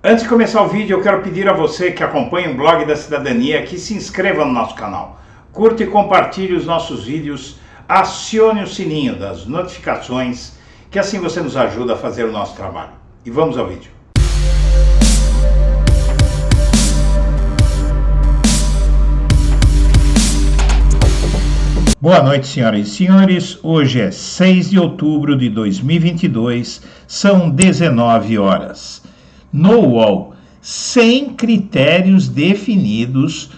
Antes de começar o vídeo, eu quero pedir a você que acompanha o Blog da Cidadania que se inscreva no nosso canal, curta e compartilhe os nossos vídeos, acione o sininho das notificações, que assim você nos ajuda a fazer o nosso trabalho. E vamos ao vídeo. Boa noite, senhoras e senhores. Hoje é 6 de outubro de 2022, são 19 horas. No UOL, sem critérios definidos,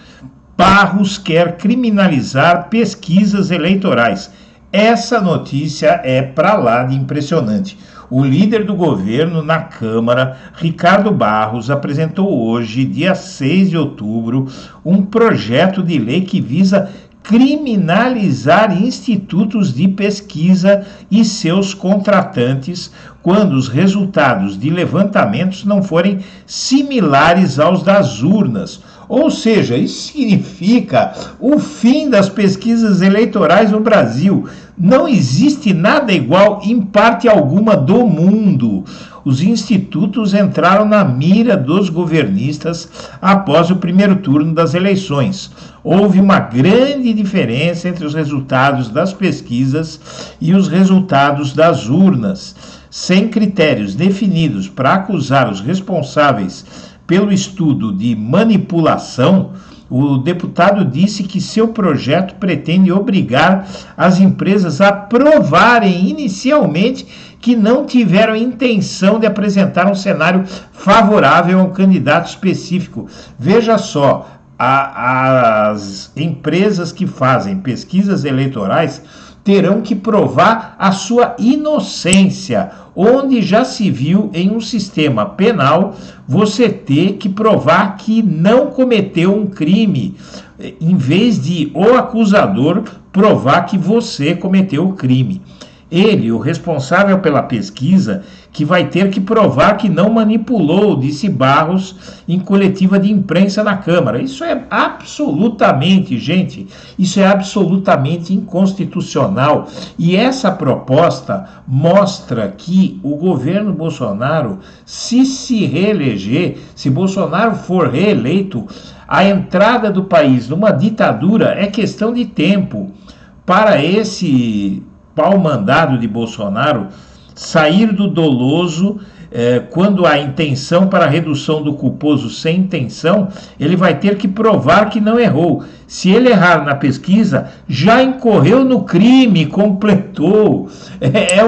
Barros quer criminalizar pesquisas eleitorais. Essa notícia é pra lá de impressionante. O líder do governo na Câmara, Ricardo Barros, apresentou hoje, dia 6 de outubro, um projeto de lei que visa criminalizar institutos de pesquisa e seus contratantes quando os resultados de levantamentos não forem similares aos das urnas. Ou seja, isso significa o fim das pesquisas eleitorais no Brasil. Não existe nada igual em parte alguma do mundo. Os institutos entraram na mira dos governistas após o primeiro turno das eleições. Houve uma grande diferença entre os resultados das pesquisas e os resultados das urnas. Sem critérios definidos para acusar os responsáveis pelo estudo de manipulação, o deputado disse que seu projeto pretende obrigar as empresas a provarem inicialmente que não tiveram intenção de apresentar um cenário favorável a um candidato específico. Veja só, as empresas que fazem pesquisas eleitorais terão que provar a sua inocência, onde já se viu em um sistema penal você ter que provar que não cometeu um crime, em vez de o acusador provar que você cometeu o crime. Ele, o responsável pela pesquisa, que vai ter que provar que não manipulou, disse Barros em coletiva de imprensa na Câmara. Isso é absolutamente, gente, isso é absolutamente inconstitucional. E essa proposta mostra que o governo Bolsonaro, se reeleger, se Bolsonaro for reeleito, a entrada do país numa ditadura é questão de tempo. Para esse pau-mandado de Bolsonaro sair do doloso, quando há intenção para a redução do culposo sem intenção, ele vai ter que provar que não errou. Se ele errar na pesquisa, já incorreu no crime, completou. É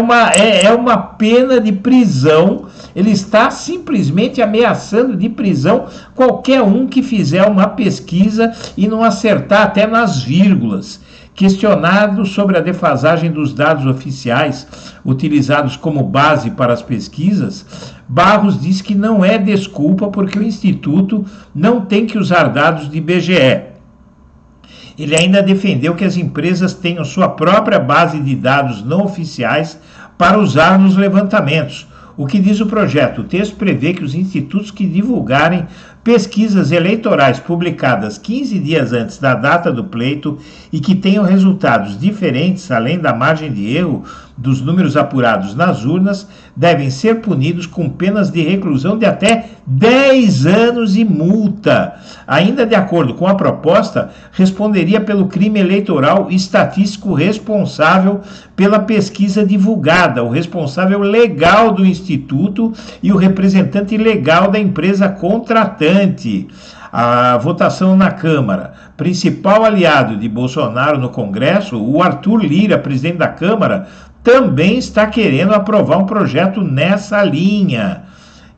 uma pena de prisão. Ele está simplesmente ameaçando de prisão qualquer um que fizer uma pesquisa e não acertar até nas vírgulas. Questionado sobre a defasagem dos dados oficiais utilizados como base para as pesquisas, Barros disse que não é desculpa porque o Instituto não tem que usar dados de IBGE. Ele ainda defendeu que as empresas tenham sua própria base de dados não oficiais para usar nos levantamentos. O que diz o projeto? O texto prevê que os institutos que divulgarem pesquisas eleitorais publicadas 15 dias antes da data do pleito e que tenham resultados diferentes, além da margem de erro dos números apurados nas urnas, devem ser punidos com penas de reclusão de até 10 anos e multa. Ainda de acordo com a proposta, responderia pelo crime eleitoral estatístico responsável pela pesquisa divulgada, o responsável legal do instituto e o representante legal da empresa contratante. A votação na Câmara. Principal aliado de Bolsonaro no Congresso, o Arthur Lira, presidente da Câmara, também está querendo aprovar um projeto nessa linha.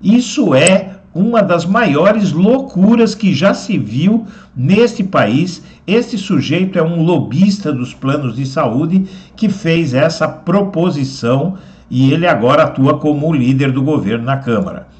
Isso é uma das maiores loucuras que já se viu neste país. Este sujeito é um lobista dos planos de saúde que fez essa proposição e ele agora atua como o líder do governo na Câmara.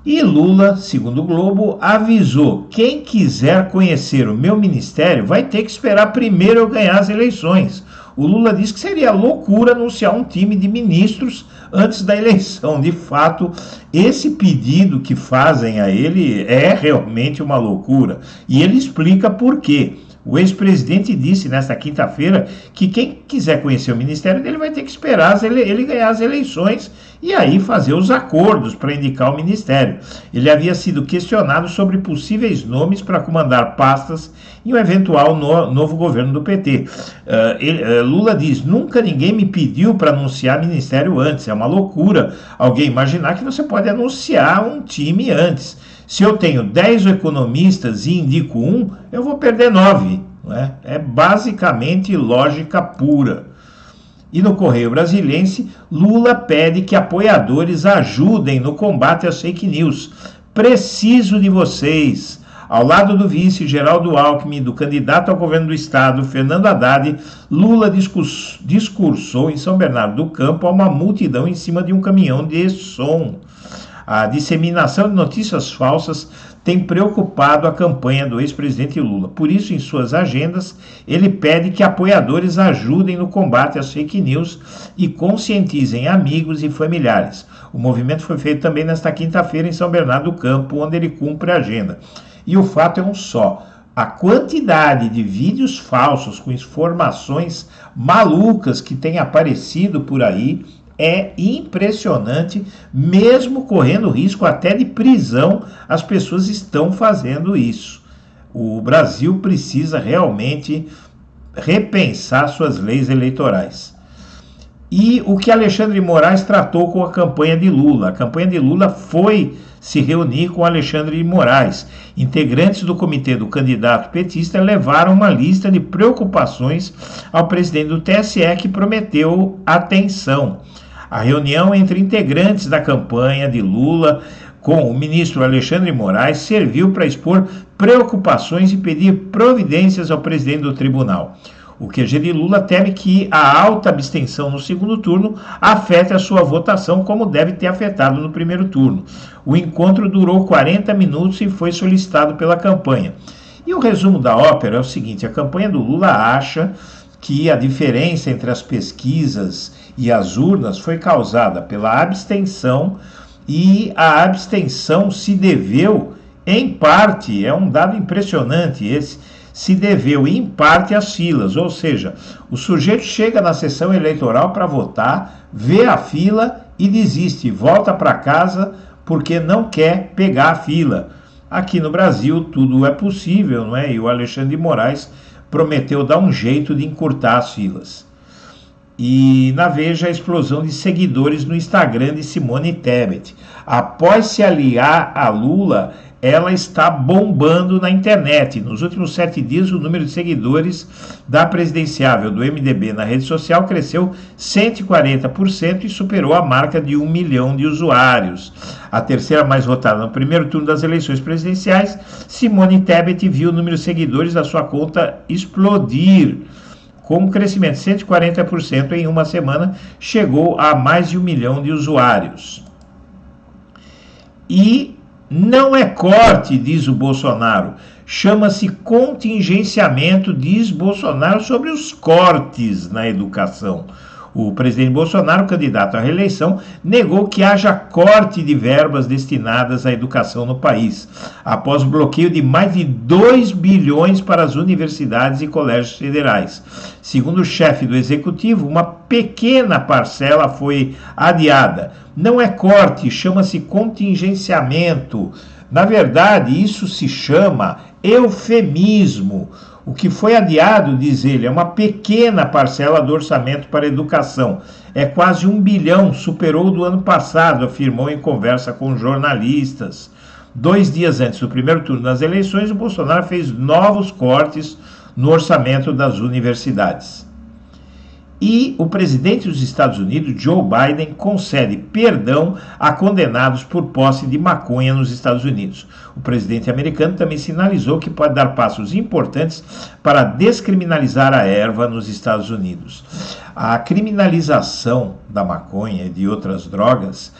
E Lula, segundo o Globo, avisou: quem quiser conhecer o meu ministério vai ter que esperar primeiro eu ganhar as eleições. O Lula disse que seria loucura anunciar um time de ministros antes da eleição. De fato, esse pedido que fazem a ele é realmente uma loucura. E ele explica por quê. O ex-presidente disse nesta quinta-feira que quem quiser conhecer o ministério dele vai ter que esperar ele ganhar as eleições e aí fazer os acordos para indicar o ministério. Ele havia sido questionado sobre possíveis nomes para comandar pastas em um eventual novo governo do PT. Lula diz: nunca ninguém me pediu para anunciar ministério antes. É uma loucura alguém imaginar que você pode anunciar um time antes. Se eu tenho 10 economistas e indico um, eu vou perder 9. Não é? É basicamente lógica pura. E no Correio Brasiliense, Lula pede que apoiadores ajudem no combate às fake news. Preciso de vocês. Ao lado do vice Geraldo Alckmin e do candidato ao governo do estado, Fernando Haddad, Lula discursou em São Bernardo do Campo a uma multidão em cima de um caminhão de som. A disseminação de notícias falsas tem preocupado a campanha do ex-presidente Lula. Por isso, em suas agendas, ele pede que apoiadores ajudem no combate às fake news e conscientizem amigos e familiares. O movimento foi feito também nesta quinta-feira em São Bernardo do Campo, onde ele cumpre a agenda. E o fato é um só: a quantidade de vídeos falsos com informações malucas que tem aparecido por aí é impressionante, mesmo correndo risco até de prisão, as pessoas estão fazendo isso. O Brasil precisa realmente repensar suas leis eleitorais. E o que Alexandre de Moraes tratou com a campanha de Lula? A campanha de Lula foi se reunir com Alexandre de Moraes. Integrantes do comitê do candidato petista levaram uma lista de preocupações ao presidente do TSE, que prometeu atenção. A reunião entre integrantes da campanha de Lula com o ministro Alexandre de Moraes serviu para expor preocupações e pedir providências ao presidente do tribunal. O QG de Lula teme que a alta abstenção no segundo turno afete a sua votação, como deve ter afetado no primeiro turno. O encontro durou 40 minutos e foi solicitado pela campanha. E o resumo da ópera é o seguinte: a campanha do Lula acha que a diferença entre as pesquisas e as urnas foi causada pela abstenção, e a abstenção se deveu, em parte, é um dado impressionante esse, se deveu em parte às filas, ou seja, o sujeito chega na sessão eleitoral para votar, vê a fila e desiste, volta para casa porque não quer pegar a fila. Aqui no Brasil tudo é possível, não é? E o Alexandre de Moraes prometeu dar um jeito de encurtar as filas. E na Veja, a explosão de seguidores no Instagram de Simone Tebet. Após se aliar a Lula, ela está bombando na internet. Nos últimos 7 dias, o número de seguidores da presidenciável do MDB na rede social cresceu 140% e superou a marca de 1 milhão de usuários. A terceira mais votada no primeiro turno das eleições presidenciais, Simone Tebet viu o número de seguidores da sua conta explodir. Com um crescimento de 140% em uma semana, chegou a mais de 1 milhão de usuários. E não é corte, diz o Bolsonaro, chama-se contingenciamento, diz Bolsonaro sobre os cortes na educação. O presidente Bolsonaro, candidato à reeleição, negou que haja corte de verbas destinadas à educação no país, após bloqueio de mais de 2 bilhões para as universidades e colégios federais. Segundo o chefe do executivo, uma pequena parcela foi adiada. Não é corte, chama-se contingenciamento. Na verdade, isso se chama eufemismo. O que foi adiado, diz ele, é uma pequena parcela do orçamento para a educação. É quase 1 bilhão, superou o do ano passado, afirmou em conversa com jornalistas. 2 dias antes do primeiro turno das eleições, o Bolsonaro fez novos cortes no orçamento das universidades. E o presidente dos Estados Unidos, Joe Biden, concede perdão a condenados por posse de maconha nos Estados Unidos. O presidente americano também sinalizou que pode dar passos importantes para descriminalizar a erva nos Estados Unidos. A criminalização da maconha e de outras drogas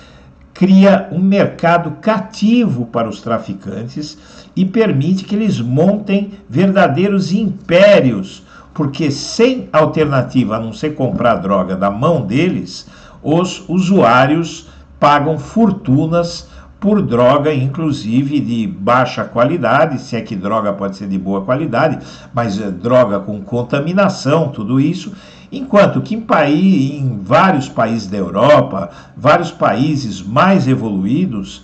cria um mercado cativo para os traficantes e permite que eles montem verdadeiros impérios, porque sem alternativa a não ser comprar droga da mão deles, os usuários pagam fortunas por droga, inclusive de baixa qualidade, se é que droga pode ser de boa qualidade, mas droga com contaminação, tudo isso, enquanto que em vários países da Europa, vários países mais evoluídos,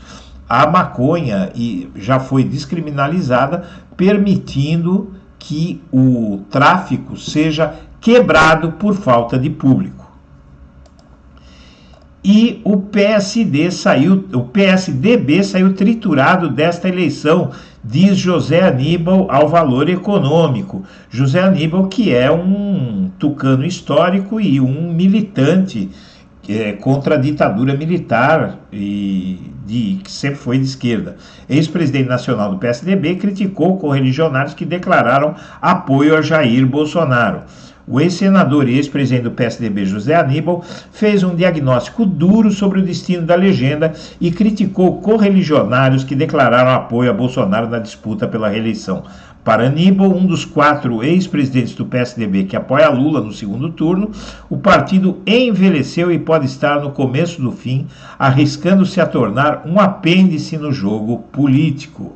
a maconha já foi descriminalizada, permitindo que o tráfico seja quebrado por falta de público. E o PSDB saiu triturado desta eleição, diz José Aníbal ao Valor Econômico. José Aníbal, que é um tucano histórico e um militante contra a ditadura militar que sempre foi de esquerda. Ex-presidente nacional do PSDB criticou correligionários que declararam apoio a Jair Bolsonaro. O ex-senador e ex-presidente do PSDB, José Aníbal, fez um diagnóstico duro sobre o destino da legenda e criticou correligionários que declararam apoio a Bolsonaro na disputa pela reeleição. Para Aníbal, um dos 4 ex-presidentes do PSDB que apoia Lula no segundo turno, o partido envelheceu e pode estar no começo do fim, arriscando-se a tornar um apêndice no jogo político.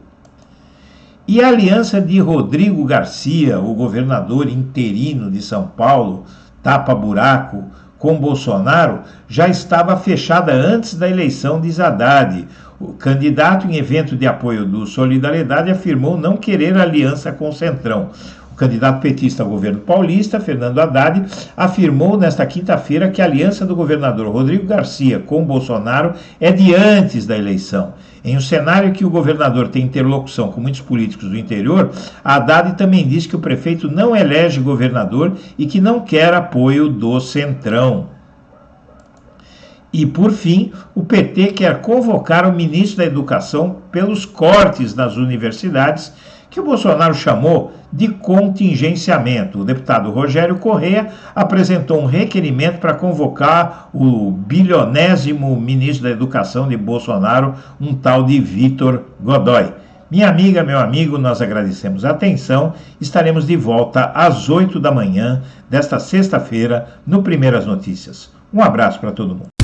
E a aliança de Rodrigo Garcia, o governador interino de São Paulo, tapa-buraco, com Bolsonaro, já estava fechada antes da eleição de Haddad. O candidato em evento de apoio do Solidariedade afirmou não querer aliança com o Centrão. O candidato petista ao governo paulista, Fernando Haddad, afirmou nesta quinta-feira que a aliança do governador Rodrigo Garcia com Bolsonaro é de antes da eleição. Em um cenário que o governador tem interlocução com muitos políticos do interior, Haddad também diz que o prefeito não elege governador e que não quer apoio do Centrão. E, por fim, o PT quer convocar o ministro da Educação pelos cortes nas universidades, que o Bolsonaro chamou de contingenciamento. O deputado Rogério Correia apresentou um requerimento para convocar o bilionésimo ministro da Educação de Bolsonaro, um tal de Vitor Godoy. Minha amiga, meu amigo, nós agradecemos a atenção. Estaremos de volta às 8 da manhã desta sexta-feira no Primeiras Notícias. Um abraço para todo mundo.